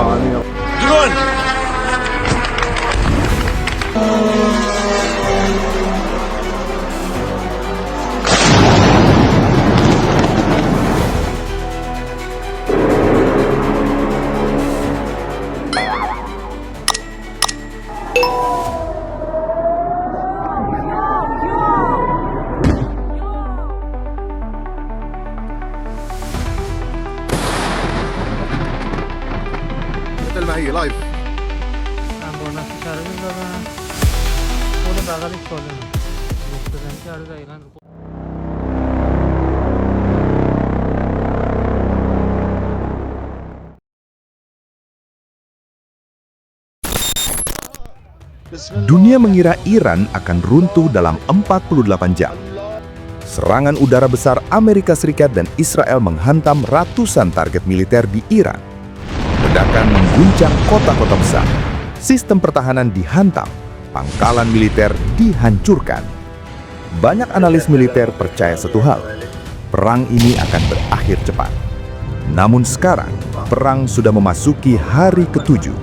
Drone! مثل ما هي لايف. Dunia mengira Iran akan runtuh dalam 48 jam. Serangan udara besar Amerika Serikat dan Israel menghantam ratusan target militer di Iran. Ledakan mengguncang kota-kota besar. Sistem pertahanan dihantam, pangkalan militer dihancurkan. Banyak analis militer percaya satu hal, perang ini akan berakhir cepat. Namun sekarang, perang sudah memasuki hari ke-7.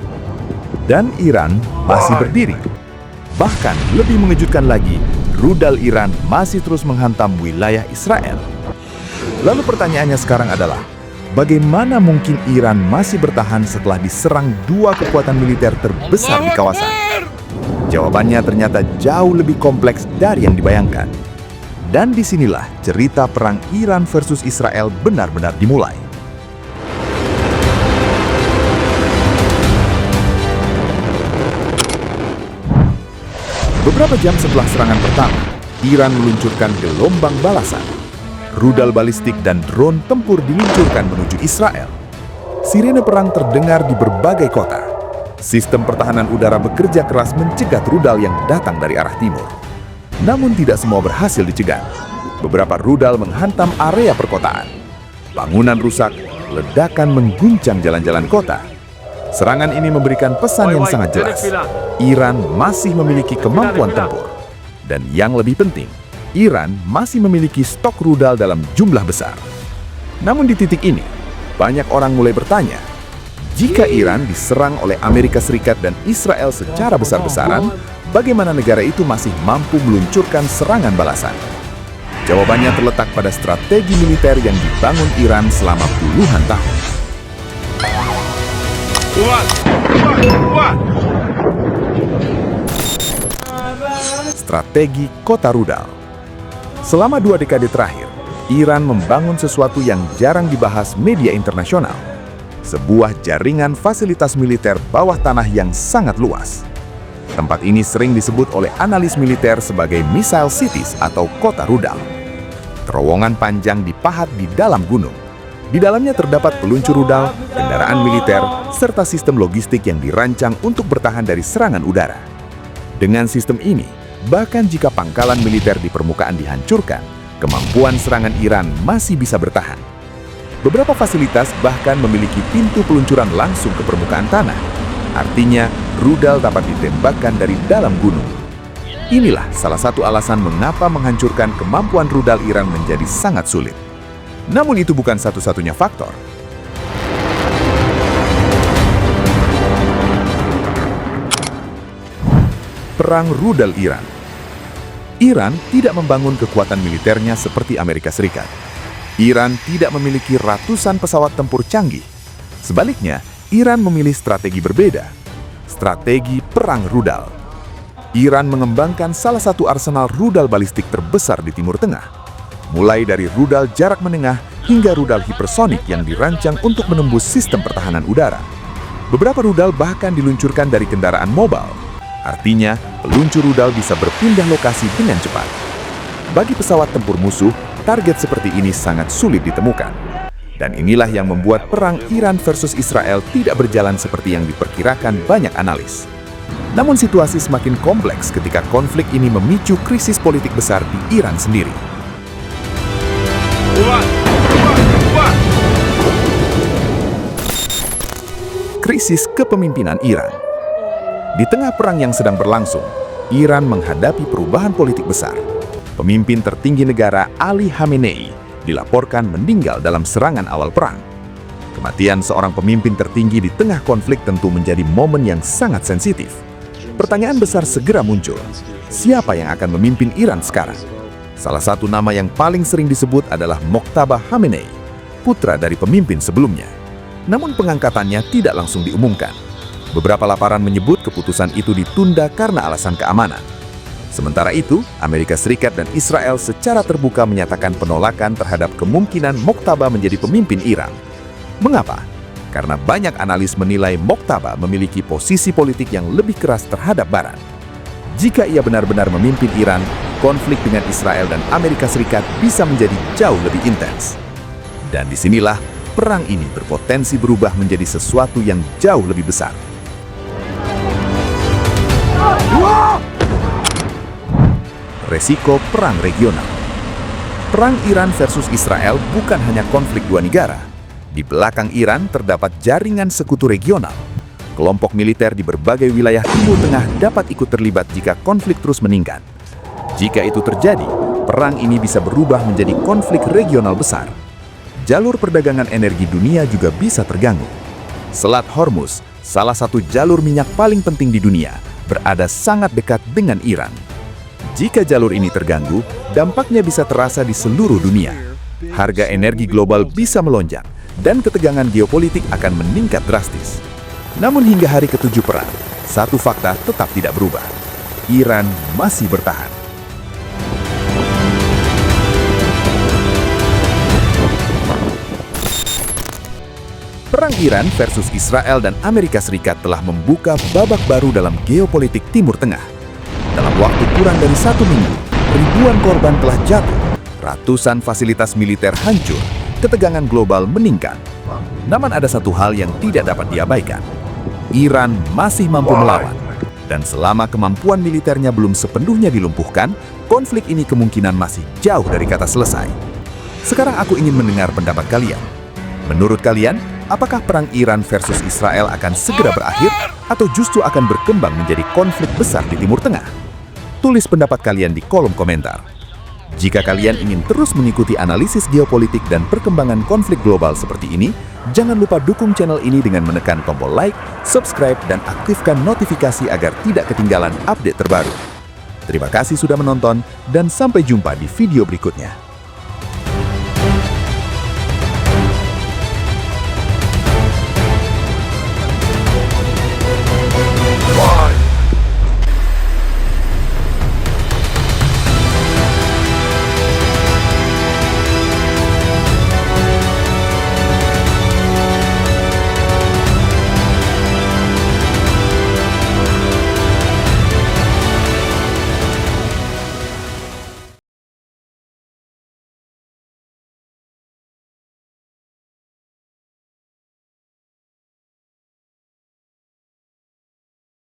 Dan Iran masih berdiri. Bahkan lebih mengejutkan lagi, rudal Iran masih terus menghantam wilayah Israel. Lalu pertanyaannya sekarang adalah, bagaimana mungkin Iran masih bertahan setelah diserang dua kekuatan militer terbesar di kawasan? Jawabannya ternyata jauh lebih kompleks dari yang dibayangkan. Dan disinilah cerita perang Iran versus Israel benar-benar dimulai. Beberapa jam setelah serangan pertama, Iran meluncurkan gelombang balasan. Rudal balistik dan drone tempur diluncurkan menuju Israel. Sirene perang terdengar di berbagai kota. Sistem pertahanan udara bekerja keras mencegat rudal yang datang dari arah timur. Namun tidak semua berhasil dicegah. Beberapa rudal menghantam area perkotaan. Bangunan rusak, ledakan mengguncang jalan-jalan kota. Serangan ini memberikan pesan yang sangat jelas. Iran masih memiliki kemampuan tempur. Dan yang lebih penting, Iran masih memiliki stok rudal dalam jumlah besar. Namun di titik ini, banyak orang mulai bertanya, jika Iran diserang oleh Amerika Serikat dan Israel secara besar-besaran, bagaimana negara itu masih mampu meluncurkan serangan balasan? Jawabannya terletak pada strategi militer yang dibangun Iran selama puluhan tahun. Strategi kota rudal. Selama 2 dekade terakhir, Iran membangun sesuatu yang jarang dibahas media internasional. Sebuah jaringan fasilitas militer bawah tanah yang sangat luas. Tempat ini sering disebut oleh analis militer sebagai missile cities atau kota rudal. Terowongan panjang dipahat di dalam gunung. Di dalamnya terdapat peluncur rudal, kendaraan militer, serta sistem logistik yang dirancang untuk bertahan dari serangan udara. Dengan sistem ini, bahkan jika pangkalan militer di permukaan dihancurkan, kemampuan serangan Iran masih bisa bertahan. Beberapa fasilitas bahkan memiliki pintu peluncuran langsung ke permukaan tanah. Artinya, rudal dapat ditembakkan dari dalam gunung. Inilah salah satu alasan mengapa menghancurkan kemampuan rudal Iran menjadi sangat sulit. Namun itu bukan satu-satunya faktor. Perang rudal Iran. Iran tidak membangun kekuatan militernya seperti Amerika Serikat. Iran tidak memiliki ratusan pesawat tempur canggih. Sebaliknya, Iran memilih strategi berbeda. Strategi perang rudal. Iran mengembangkan salah satu arsenal rudal balistik terbesar di Timur Tengah. Mulai dari rudal jarak menengah hingga rudal hipersonik yang dirancang untuk menembus sistem pertahanan udara. Beberapa rudal bahkan diluncurkan dari kendaraan mobile. Artinya, peluncur rudal bisa berpindah lokasi dengan cepat. Bagi pesawat tempur musuh, target seperti ini sangat sulit ditemukan. Dan inilah yang membuat perang Iran versus Israel tidak berjalan seperti yang diperkirakan banyak analis. Namun situasi semakin kompleks ketika konflik ini memicu krisis politik besar di Iran sendiri. Krisis kepemimpinan Iran. Di tengah perang yang sedang berlangsung, Iran menghadapi perubahan politik besar. Pemimpin tertinggi negara Ali Khamenei dilaporkan meninggal dalam serangan awal perang. Kematian seorang pemimpin tertinggi di tengah konflik tentu menjadi momen yang sangat sensitif. Pertanyaan besar segera muncul, siapa yang akan memimpin Iran sekarang? Salah satu nama yang paling sering disebut adalah Mojtaba Khamenei, putra dari pemimpin sebelumnya. Namun pengangkatannya tidak langsung diumumkan. Beberapa laporan menyebut keputusan itu ditunda karena alasan keamanan. Sementara itu, Amerika Serikat dan Israel secara terbuka menyatakan penolakan terhadap kemungkinan Mojtaba menjadi pemimpin Iran. Mengapa? Karena banyak analis menilai Mojtaba memiliki posisi politik yang lebih keras terhadap Barat. Jika ia benar-benar memimpin Iran, konflik dengan Israel dan Amerika Serikat bisa menjadi jauh lebih intens. Dan disinilah perang ini berpotensi berubah menjadi sesuatu yang jauh lebih besar. Resiko perang regional. Perang Iran versus Israel bukan hanya konflik dua negara. Di belakang Iran terdapat jaringan sekutu regional. Kelompok militer di berbagai wilayah Timur Tengah dapat ikut terlibat jika konflik terus meningkat. Jika itu terjadi, perang ini bisa berubah menjadi konflik regional besar. Jalur perdagangan energi dunia juga bisa terganggu. Selat Hormuz, salah satu jalur minyak paling penting di dunia, berada sangat dekat dengan Iran. Jika jalur ini terganggu, dampaknya bisa terasa di seluruh dunia. Harga energi global bisa melonjak, dan ketegangan geopolitik akan meningkat drastis. Namun hingga hari ke-7 perang, satu fakta tetap tidak berubah. Iran masih bertahan. Perang Iran versus Israel dan Amerika Serikat telah membuka babak baru dalam geopolitik Timur Tengah. Dalam waktu kurang dari 1 minggu, ribuan korban telah jatuh, ratusan fasilitas militer hancur, ketegangan global meningkat. Namun ada satu hal yang tidak dapat diabaikan. Iran masih mampu melawan. Dan selama kemampuan militernya belum sepenuhnya dilumpuhkan, konflik ini kemungkinan masih jauh dari kata selesai. Sekarang aku ingin mendengar pendapat kalian. Menurut kalian, apakah perang Iran versus Israel akan segera berakhir atau justru akan berkembang menjadi konflik besar di Timur Tengah? Tulis pendapat kalian di kolom komentar. Jika kalian ingin terus mengikuti analisis geopolitik dan perkembangan konflik global seperti ini, jangan lupa dukung channel ini dengan menekan tombol like, subscribe, dan aktifkan notifikasi agar tidak ketinggalan update terbaru. Terima kasih sudah menonton, dan sampai jumpa di video berikutnya.